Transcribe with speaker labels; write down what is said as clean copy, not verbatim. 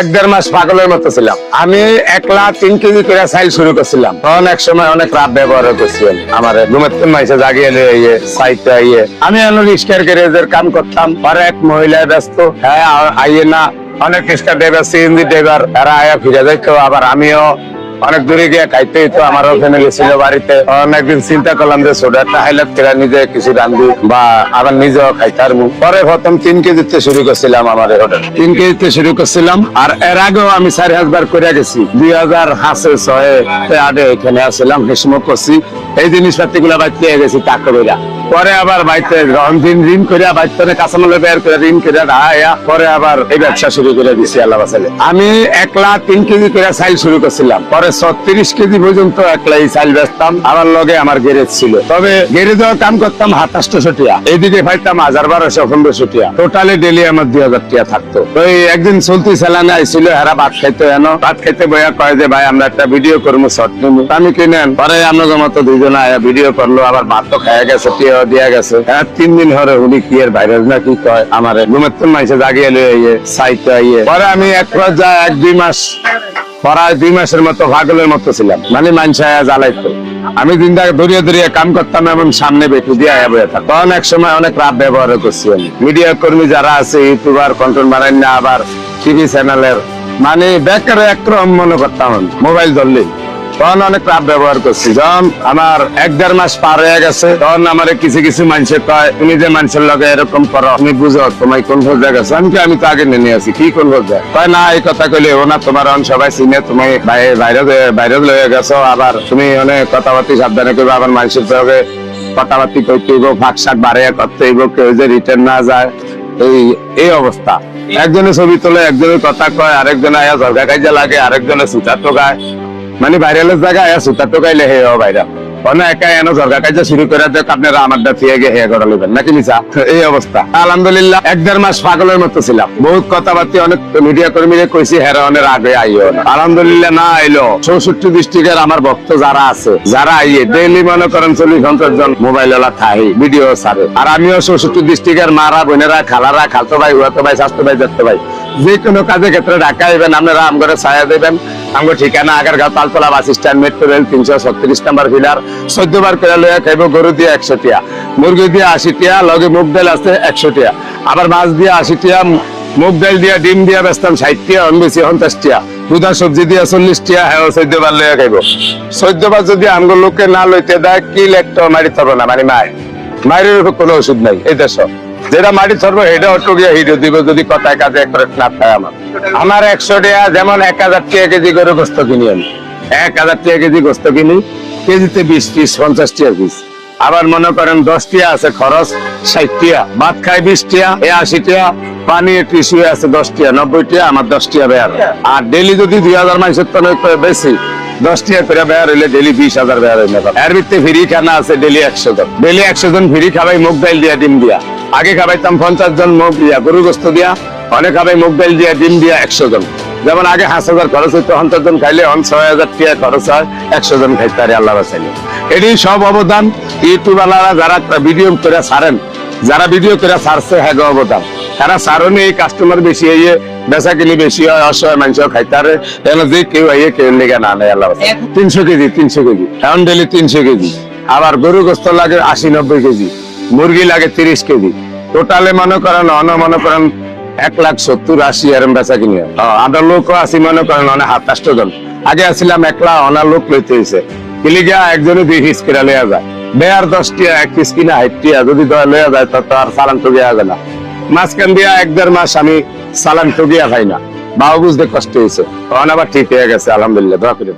Speaker 1: এক দেড় মাস পাগলের মতো ছিলাম। আমি 1 লাখ 3 কেজি করে চাইল শুরু করছিলাম। তখন এক সময় অনেক রাত ব্যবহার করছিলাম। আমার ঘুমের মাইসে জাগিয়ে ইয়ে সাইটটা ইয়ে আমি রিক্সার গ্যারেজের কাম করতাম। পরে এক মহিলা ব্যস্ত, হ্যাঁ আইয়ে না, অনেক রিক্সা ড্রাইভার সিএনজি ড্রাইভার এরা আয়া ফিরে যাইতো। আবার আমিও অনেক দূরে গিয়ে খাইতে হইতো। আমারও ফ্যামিলি ছিল বাড়িতে। অনেকদিন চিন্তা করলাম যে ছোট একটা হাইলাইট করে নিজে কিছু রান্ধি বা আবার নিজেও খাইতার। পরে প্রথম 3 কেজিতে শুরু করছিলাম। আমার হোটেল 3 কেজিতে শুরু করছিলাম। আর এর আগেও আমি 4,000 করে গেছি। 2005-6 এখানে আসছিলাম, হেসমো করছি। এই জিনিসপাতি গুলা বাইতে গেছি টাকা বইরা। পরে আবার বাইতে ঋণ করে বাইতে কাঁচামাল বের করে ঋণ করে পরে আবার এই ব্যবসা শুরু করে দিছি আল্লাহ বাঁচালে। আমি 1 লাখ 3 কেজি করে চাইল শুরু করছিলাম। পরে 36 কেজি পর্যন্ত 1 লাখ চাইল বেচতাম। আমার লগে আমার গ্যারেজ ছিল। তবে গ্যারেজেও কাম করতাম 2800 টাকা, এইদিকে পাইতাম 1200-1500 টাকা। টোটালি ডেলি আমার 2000 টাকা থাকতো। তো একদিন চলতি চালানে আইছিল, হেরা ভাত খাইতো। ভাত খাইতে বইয়া কয় যে ভাই আমরা একটা ভিডিও করবো, শর্ট নিবো। আমি কিনেন পরে আপনাদের মতো দুইজন আয়া ভিডিও করলো। আবার ভাত তো খাইয়া গেছে, টিয়া দিয়া গেছে। 3 দিন ধরে উনি কি এর ভাইরাস না কি কয় আমার ঘুমের মাইসে জাগিয়ে লইয়ে সাইটটা ইয়ে। পরে আমি 1-2 মাস প্রায় 2 মাসের মতো পাগলের মতো ছিলাম। মানে মানুষ জ্বালাইতো। আমি দিনটা দড়িয়ে কাম করতাম এবং সামনে বেটু দিয়ে আয়া বইয়া থাকতাম। তখন এক সময় অনেক রাত ব্যবহার করছি আমি। মিডিয়া কর্মী যারা আছে, ইউটিউবার, কন্টেন্ট বানাই না, আবার টিভি চ্যানেলের মানে বেকারে একরকম মনে করতাম মোবাইল ধরলে। তখন অনেক রাত ব্যবহার করছি। যখন আমার 1-1.5 মাস পার হয়ে গেছে, তখন আমার কিছু মানুষের কয় তুমি যে মানুষের লগে এরকম করো, তুমি বুঝো তোমায় কোন পর্যায়ে গেছো। আমি তো আগে নিয়ে আসি, কি কোন পর্যায়ে কয় না, এই কথা কইলে ও না, তোমার সবাই চিনে, তুমি বাইরে লয়ে গেছো। আবার তুমি অনেক কথাবার্তি সাবধানে করবে। আবার মানুষের সঙ্গে কথাবার্তি করতে হইব, ফাঁক শাক বাড়াইয়া করতে হইব, কেউ যে রিটার্ন না যায়। এই অবস্থা। একজনের ছবি তোলে, একজনের কথা কয়, আরেকজন আয়া ঝরকা কাজে লাগে, আরেকজনের সুতার টোকায়। মানে ভাইরালের জায়গায় সুতার টোকাইলে হে ভাইরাল ঝরকা কাজে শুরু করে দেখ আপনারা আমারটা ফিরে গিয়ে হে করা নেবেন নাকি নিচা। এই অবস্থা। আলহামদুলিল্লাহ 1-1.5 মাস পাগলের মতো ছিলাম। বহুত কথাবার্তি অনেক মিডিয়া কর্মীরা কইছি, হেরনের আগে আইও না। আলহামদুলিল্লাহ না আইলো। 64 ডিস্ট্রিক্টের আমার ভক্ত যারা আছে, যারা আইয়ে ডেইলি মনে করেন 40-50 জন মোবাইলওয়ালা থাই ভিডিও ছাড়ে। আর আমিও 64 ডিস্ট্রিক্টের মারা, বোনেরা, খালারা, খালতো ভাই, হুয়াতো ভাই, স্বাস্থ্য ভাই, দেখতে ভাই, যে কোনো কাজে ক্ষেত্রে ঢাকা আইবেন, আপনারা আমগরে ছায়া দেবেন। আমগো ঠিকানা Agargaon Taltala bus stand, metro rail 336 নম্বর ফিলার। 14 বার করে লইয়া খাইব। গরু দিয়ে 100 টাকা, মুরগি দিয়ে 80 টাকা, লগে মুগ ডাল আছে 100 টাকা, আবার মাছ দিয়ে 80 টাকা, মুগ ডাল দিয়া ডিম দিয়া বেচতাম 60 টাকা, বেশি 50 টাকা, দুধা সবজি দিয়া 40 টাকা। হ্যাঁ 14 বার লইয়া খাইব। 14 বার যদি আমগো লোকে না লইতে দেয়, কি লেখতো মারি থাকবো না, মানে মায়ের কোনো ওষুধ নাই এই দেশ। যেটা মাটি ধরবো এটা অটো গিয়ে হিরো দিব, যদি কথায় কাজে একবারে না থাকে। আমার 100 টাকা, যেমন 1000 টাকা কেজি করে গোস্ত কিনি আমি। 1000 টাকা কেজি গোস্ত কিনি, কেজিতে 20 পিস, 50 টাকা পিস। আবার মনে করেন 10 টাকা আছে খরচ, 60 টাকা ভাত খাই, 20 টাকা, 80 টাকা পানি, টিস্যু আছে 10 টাকা, 90 টাকা, আমার 10 টাকা বেয়ার। আর ডেলি যদি 2000 মানুষের তো বেশি, 10 টাকা করে বেয়ার হইলে ডেলি 20,000 বেয়ার হইলে। এর ভিতরে ফ্রি খানা আছে ডেলি 100 জন। ডেলি 100 জন ফ্রি খাবাই মুগ ডাল দিয়া, ডিম দিয়া। আগে খাবাইতাম 50 জন মুগ দিয়া, গরু গোস্ত দিয়া। অনেক খাবাই মুগ ডাল দিয়া, ডিম দিয়া 100 জন। যেমন আগে 5,000 খরচ হইতো, 50 জন খাইলে 6,000 টাকা খরচ হয়, 100 জন খাইতে পারে আল্লাহ বাঁচাইলে। এটি সব অবদান ইউটিউবাররা যারা ভিডিও করে ছাড়েন, যারা ভিডিও করে ছাড়ছে, হ্যাঁ অবদান। তারা ছাড়নে এই কাস্টমার বেশি হইয়ে, বেচা কিনি বেশি হয়, অসহায় মানুষও খাইতে পারে। যে কেউ আইয়ে কেউ লেগে না নেয় আল্লাহ। 300 কেজি এখন ডেলি 300 কেজি। আবার গরু গোস্ত লাগে 80-90 কেজি, মুরগি লাগে 30 কেজি। টোটালে মনে করেন 1,70,80 এরম বেচা কিনি। আমরা লোকও আছি মনে করেন 27 জন। আগে আসছিলাম 1 লাখ, অনা লোক লইতে হয়েছে। কিলিগা একজনে 2 পিস করে লইয়া যায়। বেয়ার 10 টাকা, 1 পিস কিনা 60 টাকা। যদি লইয়া যায় তো আর চালান টুকিয়া যায় না। মাঝখান দিয়া 1-1.5 মাস আমি চালান টুকিয়া খাই না, বাবু বুঝতে কষ্ট হয়েছে। তখন আবার ঠিক হয়ে গেছে আলহামদুলিল্লাহ, দোয়া করেন।